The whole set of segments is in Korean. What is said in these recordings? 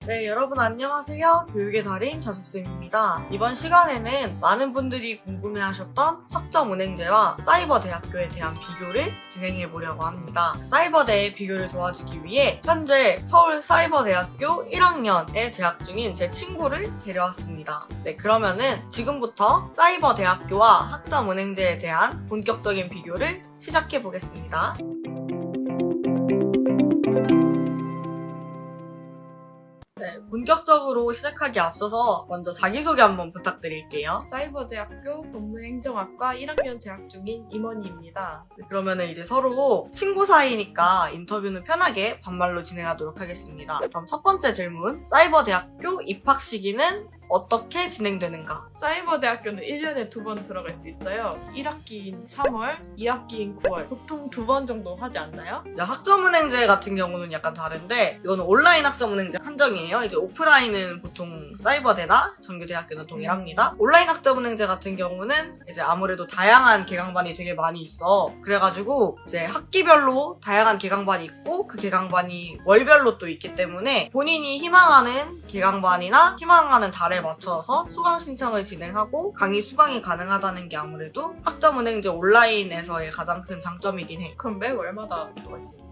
네, 여러분 안녕하세요. 교육의 달인 자숙쌤입니다. 이번 시간에는 많은 분들이 궁금해하셨던 학점은행제와 사이버대학교에 대한 비교를 진행해 보려고 합니다. 사이버대의 비교를 도와주기 위해 현재 서울사이버대학교 1학년에 재학 중인 제 친구를 데려왔습니다. 네, 그러면은 지금부터 사이버대학교와 학점은행제에 대한 본격적인 비교를 시작해 보겠습니다. 네, 본격적으로 시작하기 앞서서 먼저 자기소개 한번 부탁드릴게요. 사이버대학교 법무행정학과 1학년 재학 중인 임원희입니다. 네, 그러면은 이제 서로 친구 사이니까 인터뷰는 편하게 반말로 진행하도록 하겠습니다. 그럼 첫 번째 질문. 사이버대학교 입학 시기는 어떻게 진행되는가? 사이버대학교는 1년에 2번 들어갈 수 있어요. 1학기인 3월, 2학기인 9월. 보통 2번 정도 하지 않나요? 학점은행제 같은 경우는 약간 다른데 이거는 온라인 학점은행제 한정이에요. 이제 오프라인은 보통 사이버대나 전교대학교는 동일합니다. 온라인 학점은행제 같은 경우는 이제 아무래도 다양한 개강반이 되게 많이 있어. 그래가지고 이제 학기별로 다양한 개강반이 있고 그 개강반이 월별로 또 있기 때문에 본인이 희망하는 개강반이나 희망하는 달에 맞춰서 수강 신청을 진행하고 강의 수강이 가능하다는 게 아무래도 학점은행제 온라인에서의 가장 큰 장점이긴 해. 그럼 매월마다 들어갈 수 있는데요?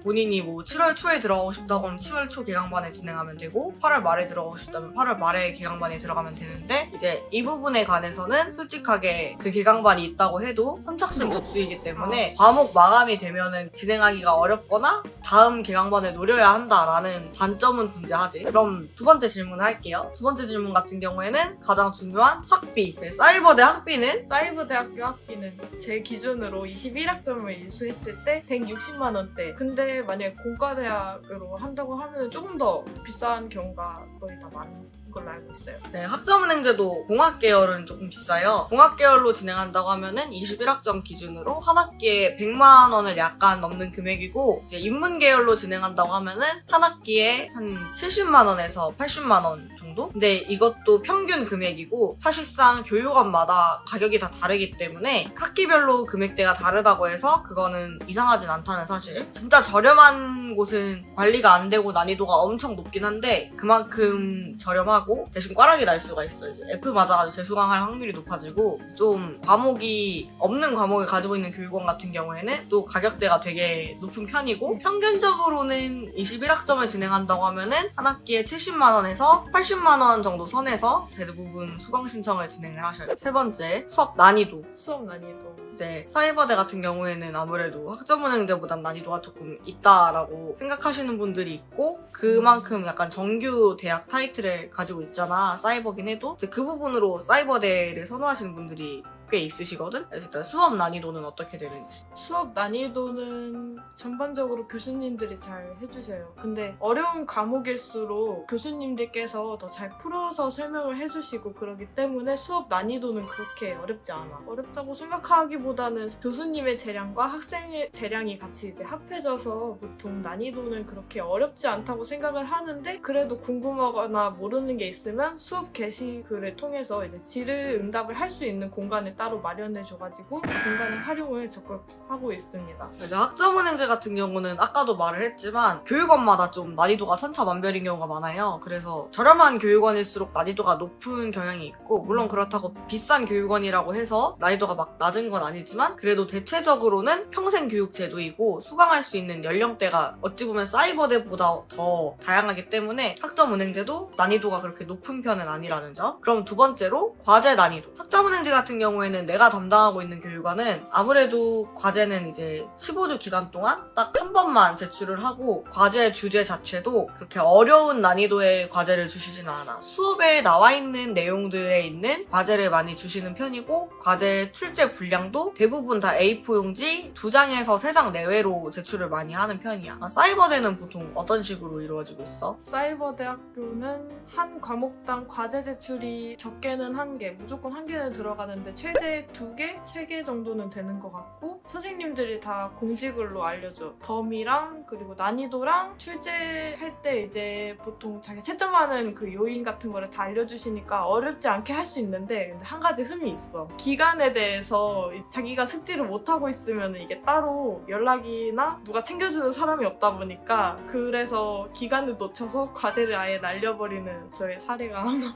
본인이 뭐 7월 초에 들어가고 싶다고 하면 7월 초 개강반에 진행하면 되고 8월 말에 들어가고 싶다면 8월 말에 개강반에 들어가면 되는데 이제 이 부분에 관해서는 솔직하게 그 개강반이 있다고 해도 선착순 접수이기 때문에 과목 마감이 되면은 진행하기가 어렵거나 다음 개강반을 노려야 한다라는 단점은 존재하지. 그럼 두 번째 질문 할게요. 두 번째 질문 같은 경우에는 가장 중요한 학비. 네, 사이버대 학비는 사이버대학교 학비는 제 기준으로 21학점을 인수했을 때 160만 원대. 근데 만약에 공과대학으로 한다고 하면 조금 더 비싼 경우가 거의 다 많은 걸로 알고 있어요. 네, 학점은행제도 공학 계열은 조금 비싸요. 공학 계열로 진행한다고 하면은 21학점 기준으로 한 학기에 100만 원을 약간 넘는 금액이고 이제 인문 계열로 진행한다고 하면은 한 학기에 한 70만 원에서 80만 원 정도? 근데 이것도 평균 금액이고 사실상 교육원마다 가격이 다 다르기 때문에 학기별로 금액대가 다르다고 해서 그거는 이상하진 않다는 사실. 진짜 저렴한 곳은 관리가 안 되고 난이도가 엄청 높긴 한데 그만큼 저렴하고 대신 꽈락이 날 수가 있어요. 이제 F 맞아가지고 재수강할 확률이 높아지고 좀 과목이 없는 과목을 가지고 있는 교육원 같은 경우에는 또 가격대가 되게 높은 편이고 평균적으로는 21학점을 진행한다고 하면은 한 학기에 70만 원에서 80만 원 정도 선에서 대부분 수강 신청을 진행을 하셔요. 세 번째, 수업 난이도. 수업 난이도. 이제 사이버대 같은 경우에는 아무래도 학점은행제보단 난이도가 조금 있다라고 생각하시는 분들이 있고 그만큼 약간 정규 대학 타이틀을 가지고 있잖아. 사이버긴 해도 이제 그 부분으로 사이버대를 선호하시는 분들이 꽤 있으시거든? 그래서 일단 수업 난이도는 어떻게 되는지. 수업 난이도는 전반적으로 교수님들이 잘 해주셔요. 근데 어려운 과목일수록 교수님들께서 더 잘 풀어서 설명을 해주시고 그러기 때문에 수업 난이도는 그렇게 어렵지 않아. 어렵다고 생각하기보다는 교수님의 재량과 학생의 재량이 같이 이제 합해져서 보통 난이도는 그렇게 어렵지 않다고 생각을 하는데 그래도 궁금하거나 모르는 게 있으면 수업 게시글을 통해서 이제 질의 응답을 할 수 있는 공간을 따로 마련해줘가지고 그 공간을 활용을 적극 하고 있습니다. 이제 학점은행제 같은 경우는 아까도 말을 했지만 교육원마다 좀 난이도가 천차만별인 경우가 많아요. 그래서 저렴한 교육원일수록 난이도가 높은 경향이 있고 물론 그렇다고 비싼 교육원이라고 해서 난이도가 막 낮은 건 아니지만 그래도 대체적으로는 평생교육 제도이고 수강할 수 있는 연령대가 어찌 보면 사이버대보다 더 다양하기 때문에 학점은행제도 난이도가 그렇게 높은 편은 아니라는 점. 그럼 두 번째로 과제 난이도. 학점은행제 같은 경우에는 내가 담당하고 있는 교육원은 아무래도 과제는 이제 15주 기간 동안 딱 한 번만 제출을 하고 과제 주제 자체도 그렇게 어려운 난이도의 과제를 주시지는 않아. 수업에 나와 있는 내용들에 있는 과제를 많이 주시는 편이고 과제 출제 분량도 대부분 다 A4 용지 2장에서 3장 내외로 제출을 많이 하는 편이야. 사이버대는 보통 어떤 식으로 이루어지고 있어? 사이버대학교는 한 과목당 과제 제출이 적게는 1개, 무조건 1개는 들어가는데 최대 최대 2개, 3개 정도는 되는 것 같고 선생님들이 다 공지글로 알려줘. 범위랑 그리고 난이도랑 출제할 때 이제 보통 자기 채점하는 그 요인 같은 거를 다 알려주시니까 어렵지 않게 할 수 있는데 근데 한 가지 흠이 있어. 기간에 대해서 자기가 숙지를 못하고 있으면 이게 따로 연락이나 누가 챙겨주는 사람이 없다 보니까 그래서 기간을 놓쳐서 과제를 아예 날려버리는 저의 사례가 하나.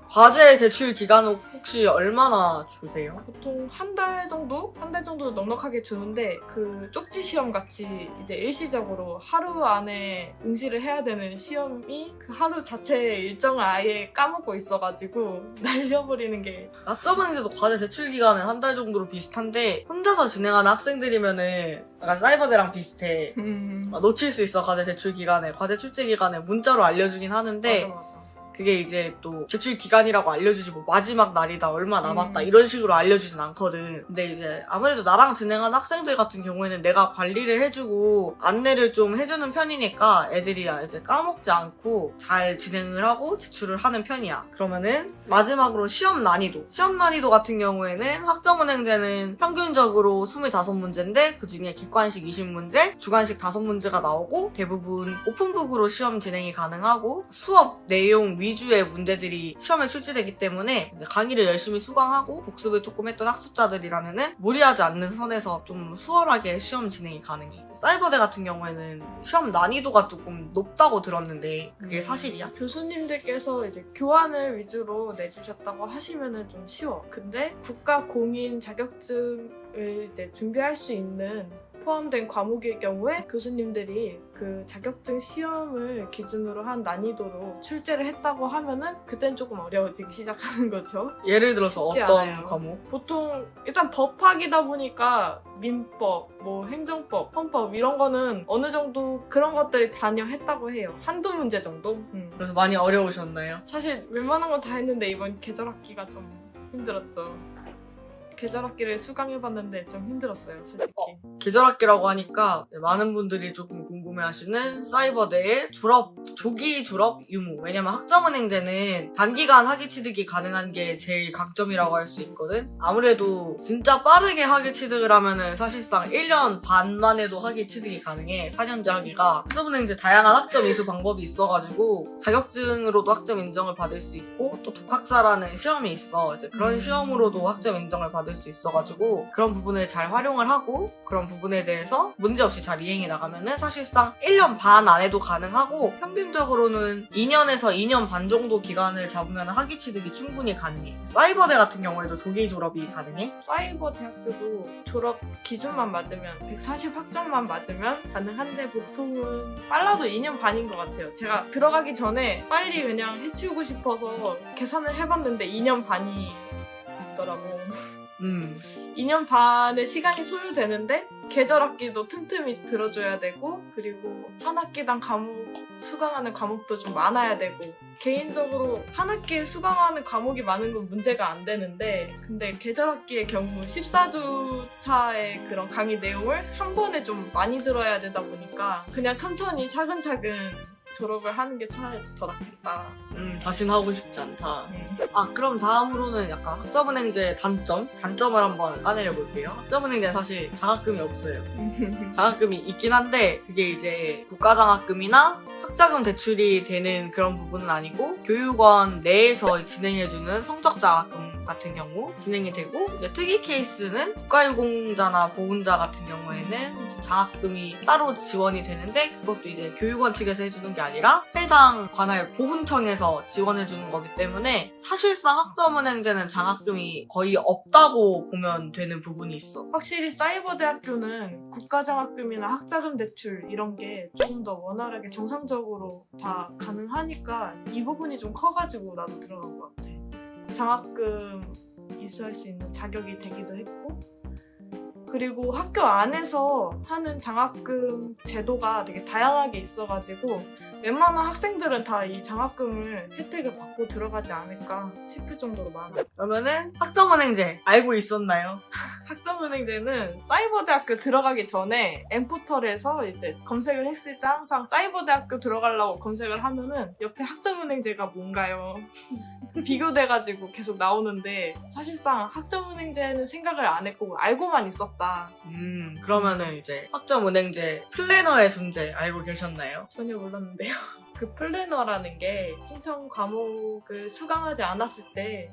과제 제출 기간은 혹시 얼마나 주세요? 보통 한 달 정도? 한 달 정도 넉넉하게 주는데 그 쪽지 시험 같이 이제 일시적으로 하루 안에 응시를 해야 되는 시험이 그 하루 자체의 일정을 아예 까먹고 있어가지고 날려버리는 게 학점은행제도 과제 제출 기간은 한 달 정도로 비슷한데 혼자서 진행하는 학생들이면은 약간 사이버대랑 비슷해. 놓칠 수 있어. 과제 제출 기간에. 과제 출제 기간에 문자로 알려주긴 하는데 맞아. 그게 이제 또 제출 기간이라고 알려주지 뭐 마지막 날이다 얼마 남았다 이런 식으로 알려주진 않거든. 근데 이제 아무래도 나랑 진행하는 학생들 같은 경우에는 내가 관리를 해주고 안내를 좀 해주는 편이니까 애들이 이제 까먹지 않고 잘 진행을 하고 제출을 하는 편이야. 그러면은 마지막으로 시험 난이도 같은 경우에는 학점은행제는 평균적으로 25문제인데 그중에 객관식 20문제, 주관식 5문제가 나오고 대부분 오픈북으로 시험 진행이 가능하고 수업 내용 위주의 문제들이 시험에 출제되기 때문에 이제 강의를 열심히 수강하고 복습을 조금 했던 학습자들이라면은 무리하지 않는 선에서 좀 수월하게 시험 진행이 가능해. 사이버대 같은 경우에는 시험 난이도가 조금 높다고 들었는데 그게 사실이야? 교수님들께서 이제 교환을 위주로 내주셨다고 하시면은 좀 쉬워. 근데 국가 공인 자격증을 이제 준비할 수 있는 포함된 과목일 경우에 교수님들이 그 자격증 시험을 기준으로 한 난이도로 출제를 했다고 하면은 그땐 조금 어려워지기 시작하는 거죠. 예를 들어서 쉽지 어떤 않아요. 과목? 보통 일단 법학이다 보니까 민법, 뭐 행정법, 헌법 이런 거는 어느 정도 그런 것들이 반영했다고 해요. 한두 문제 정도? 그래서 많이 어려우셨나요? 사실 웬만한 건 다 했는데 이번 계절학기가 좀 힘들었죠. 계절학기를 수강해봤는데 좀 힘들었어요, 솔직히. 계절학기라고 하니까 많은 분들이 조금 궁금해하시는 사이버대의 조기 졸업 유무. 왜냐면 학점은행제는 단기간 학위 취득이 가능한 게 제일 강점이라고 할 수 있거든. 아무래도 진짜 빠르게 학위 취득을 하면은 사실상 1년 반 만에도 학위 취득이 가능해. 4년제 학위가. 학점은행제 다양한 학점 이수 방법이 있어가지고 자격증으로도 학점 인정을 받을 수 있고 또 독학사라는 시험이 있어. 이제 그런 시험으로도 학점 인정을 받을 수 있어가지고 그런 부분을 잘 활용을 하고 그런 부분에 대해서 문제없이 잘 이행해 나가면은 사실상 1년 반 안에도 가능하고 평균적으로는 2년에서 2년 반 정도 기간을 잡으면 학위 취득이 충분히 가능해. 사이버대 같은 경우에도 조기 졸업이 가능해? 사이버 대학교도 졸업 기준만 맞으면 140 학점만 맞으면 가능한데 보통은 빨라도 2년 반인 것 같아요. 제가 들어가기 전에 빨리 그냥 해치우고 싶어서 계산을 해봤는데 2년 반이 있더라고. 2년 반의 시간이 소요되는데 계절학기도 틈틈이 들어줘야 되고 그리고 한 학기당 수강하는 과목도 좀 많아야 되고 개인적으로 한 학기에 수강하는 과목이 많은 건 문제가 안 되는데 근데 계절학기의 경우 14주 차의 그런 강의 내용을 한 번에 좀 많이 들어야 되다 보니까 그냥 천천히 차근차근 졸업을 하는 게 차라리 더 낫겠다. 다신 하고 싶지 않다. 그럼 다음으로는 약간 학점은행제 단점을 한번 까내려 볼게요. 학점은행제는 사실 장학금이 없어요. 장학금이 있긴 한데 그게 이제 국가장학금이나 학자금 대출이 되는 그런 부분은 아니고 교육원 내에서 진행해주는 성적장학금 같은 경우 진행이 되고 이제 특이 케이스는 국가유공자나 보훈자 같은 경우에는 장학금이 따로 지원이 되는데 그것도 이제 교육원 측에서 해주는 게 아니라 해당 관할 보훈청에서 지원해주는 거기 때문에 사실상 학점은행제는 장학금이 거의 없다고 보면 되는 부분이 있어. 확실히 사이버대학교는 국가장학금이나 학자금 대출 이런 게 조금 더 원활하게 정상적으로 다 가능하니까 이 부분이 좀 커가지고 나도 들어간 것 같아. 장학금 있어야 할 수 있는 자격이 되기도 했고 그리고 학교 안에서 하는 장학금 제도가 되게 다양하게 있어가지고 웬만한 학생들은 다 이 장학금을 혜택을 받고 들어가지 않을까 싶을 정도로 많아. 그러면은 학점은행제 알고 있었나요? 학점은행제는 사이버대학교 들어가기 전에 엠포털에서 이제 검색을 했을 때 항상 사이버대학교 들어가려고 검색을 하면은 옆에 학점은행제가 뭔가요? 비교돼가지고 계속 나오는데 사실상 학점은행제는 생각을 안 했고 알고만 있었다. 그러면은 이제 학점은행제 플래너의 존재 알고 계셨나요? 전혀 몰랐는데요. 그 플래너라는 게 신청 과목을 수강하지 않았을 때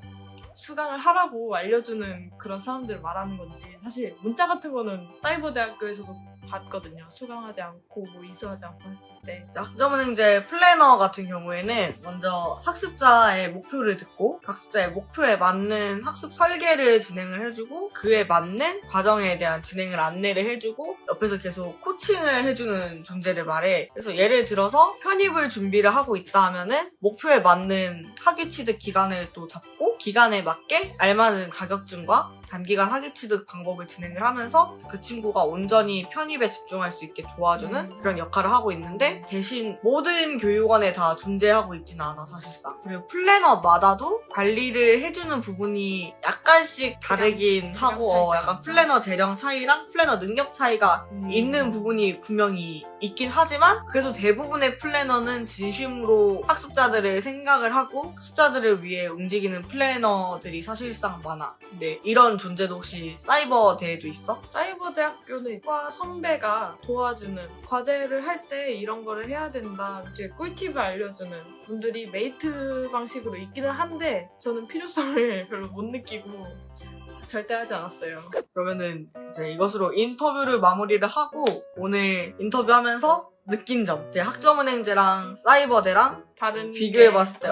수강을 하라고 알려주는 그런 사람들을 말하는 건지 사실 문자 같은 거는 사이버대학교에서도 봤거든요. 수강하지 않고 뭐 이수하지 않고 했을 때. 학점은행제 플래너 같은 경우에는 먼저 학습자의 목표를 듣고 학습자의 목표에 맞는 학습 설계를 진행을 해주고 그에 맞는 과정에 대한 진행을 안내를 해주고 옆에서 계속 코칭을 해주는 존재를 말해. 그래서 예를 들어서 편입을 준비를 하고 있다 하면은 목표에 맞는 학위 취득 기간을 또 잡고 기간에 맞게 알맞은 자격증과 단기간 학위 취득 방법을 진행을 하면서 그 친구가 온전히 편입에 집중할 수 있게 도와주는 그런 역할을 하고 있는데 대신 모든 교육원에 다 존재하고 있지는 않아 사실상. 그리고 플래너마다도 관리를 해주는 부분이 약간씩 다르긴 하고 약간 플래너 재량 차이랑 플래너 능력 차이가 있는 부분이 분명히 있긴 하지만 그래도 대부분의 플래너는 진심으로 학습자들의 생각을 하고 학습자들을 위해 움직이는 플래너들이 사실상 많아. 근데 이런 존재도 혹시 사이버대에도 있어? 사이버대학교는 과 선배가 도와주는 과제를 할 때 이런 거를 해야 된다. 이제 꿀팁을 알려주는 분들이 메이트 방식으로 있기는 한데 저는 필요성을 별로 못 느끼고 절대 하지 않았어요. 그러면은 이제 이것으로 인터뷰를 마무리를 하고 오늘 인터뷰하면서 느낀 점, 이제 학점은행제랑 사이버대랑 다른 비교해봤을 때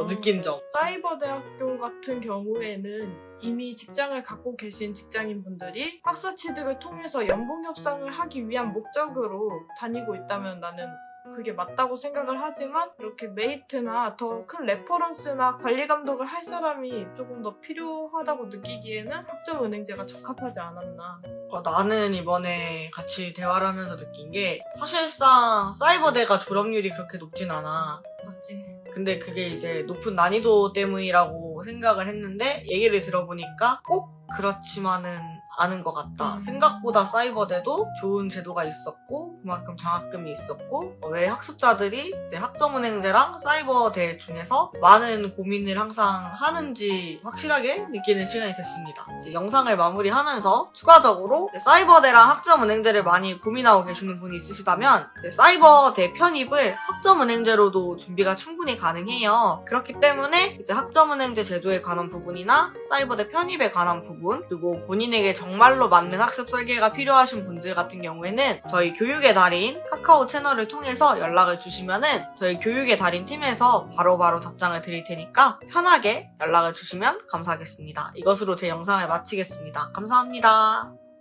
느낀 점. 사이버대학교 같은 경우에는 이미 직장을 갖고 계신 직장인분들이 학사 취득을 통해서 연봉 협상을 하기 위한 목적으로 다니고 있다면 나는 그게 맞다고 생각을 하지만 이렇게 메이트나 더 큰 레퍼런스나 관리 감독을 할 사람이 조금 더 필요하다고 느끼기에는 학점은행제가 적합하지 않았나. 나는 이번에 같이 대화를 하면서 느낀 게 사실상 사이버대가 졸업률이 그렇게 높진 않아. 맞지? 근데 그게 이제 높은 난이도 때문이라고 생각을 했는데 얘기를 들어보니까 꼭 그렇지만은 않은 것 같다. 생각보다 사이버대도 좋은 제도가 있었고 그만큼 장학금이 있었고 왜 학습자들이 이제 학점은행제랑 사이버대 중에서 많은 고민을 항상 하는지 확실하게 느끼는 시간이 됐습니다. 이제 영상을 마무리하면서 추가적으로 사이버대랑 학점은행제를 많이 고민하고 계시는 분이 있으시다면 사이버대 편입을 학점은행제로도 준비가 충분히 가능해요. 그렇기 때문에 이제 학점은행제 제도에 관한 부분이나 사이버대 편입에 관한 부분 그리고 본인에게 정말로 맞는 학습 설계가 필요하신 분들 같은 경우에는 저희 교육의 달인 카카오 채널을 통해서 연락을 주시면은 저희 교육의 달인 팀에서 바로바로 답장을 드릴 테니까 편하게 연락을 주시면 감사하겠습니다. 이것으로 제 영상을 마치겠습니다. 감사합니다.